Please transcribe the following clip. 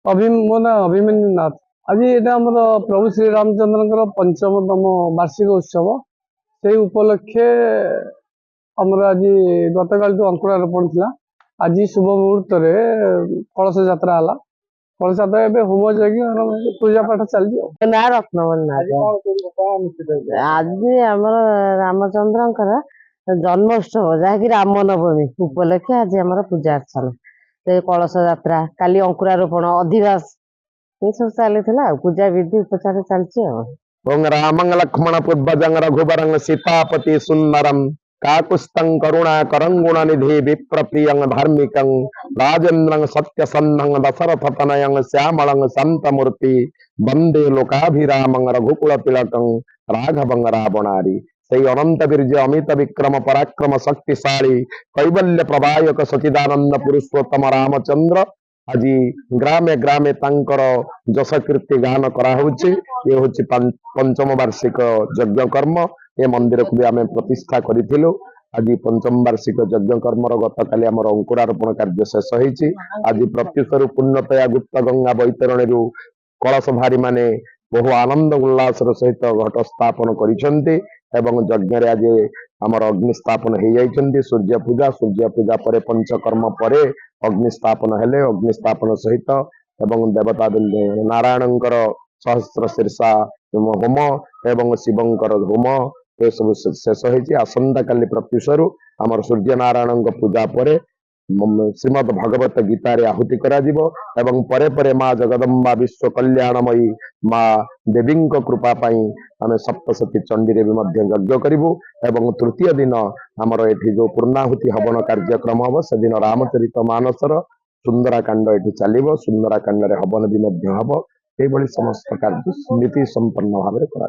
ମୋ ନାଁ ଅଭିମନ୍ୟୁ ନାଥ। ଆଜି ଏଇଟା ଆମର ପ୍ରଭୁ ଶ୍ରୀରାମଚନ୍ଦ୍ରଙ୍କର ପଞ୍ଚମତମ ବାର୍ଷିକ ଉତ୍ସବ। ସେଇ ଉପଲକ୍ଷେ ଆମର ଆଜି ଗତକାଲିଠୁ ଅଙ୍କୁରାରୋପଣ ଥିଲା। ଆଜି ଶୁଭ ମୁହୂର୍ତ୍ତରେ କଳସ ଯାତ୍ରା ହେଲା। କଳସ ଯାତ୍ରା ଏବେ ହୋମ ଯଜ୍ଞ ପୂଜା ପାଠ ଚାଲିଛି। ନା ରତ୍ନମଣି ନାଥ। ଆଜି ଆମର ରାମଚନ୍ଦ୍ରଙ୍କର ଜନ୍ମୋତ୍ସବ ଯାହାକି ରାମ ନବମୀ ଉପଲକ୍ଷେ ଆଜି ଆମର ପୂଜା ଅର୍ଚ୍ଚନା, ସେ କଳସ ଯାତ୍ରା, କାଲି ଅଙ୍କୁରାରୋପଣ, ଅଧିବାସ ଏ ସବୁ ଚାଲିଥିଲା ଆଉ ପୂଜା ବିଧି ଉପଚାର ଚାଲିଛି ଆଉ। ओं रामं लक्ष्मण पुष्पजं रघुबरं सीतापति सुंदरं काकुस्तं करुणा करंगुणनिधि विप्रप्रियं धार्मिकं राजेन्द्रं सत्यसन्धं दशरथतनयं श्यामलं शान्तमूर्ति वंदे लोकाभिरामं रघुकुल तिलकं राघवं रावणारी। সেই অনন্ত বীর্য অমিত বিক্রম পরাক্রম শক্তিশালী কৈবল্য প্রদায়ক সচিদানন্দ পুরুষোত্তম রামচন্দ্র আজি গ্রামে গ্রামে তাঙ্কর যশকীর্তি গান করা হচ্ছে। ये हूँ पंचम वार्षिक यज्ञ कर्म। ये मंदिर को भी आम प्रतिष्ठा करूँ। आज पंचम वार्षिक यज्ञ कर्म गत काली आम अंकुरारोपण कार्य शेष होती। आज प्रत्युषर पूर्णतया गुप्त गंगा बैतरणी कलश भारी माने बहु आनंद उल्लास सहित घट स्थापन कर यज्ञ आज आमर अग्निस्थापन हो जाती। सूर्य पूजा पर पंचकर्म पर अग्निस्थापन हेले अग्निस्थापन सहित एवं देवता नारायण सहस्र शीर्षा होम एवं शिवंकर होम ये सब शेष होती। आसंता काली प्रत्युषरु आमर सूर्य नारायण पूजा पर श्रीमद भगवत गीतार आहुति करा एवं परे परे माँ जगदम्बा विश्व कल्याणमयी माँ देवी कृपा पाई आम सप्तशती चंडी भी यज्ञ करूँ। एवं तृतीय दिन आमर ये जो पूर्णाहुति हवन कार्यक्रम हम से दिन रामचरित मानसर सुंदराकांड ये चलो। सुंदराकांड हवन भी हम यही समस्त कार्य नीति संपन्न भाव में करा।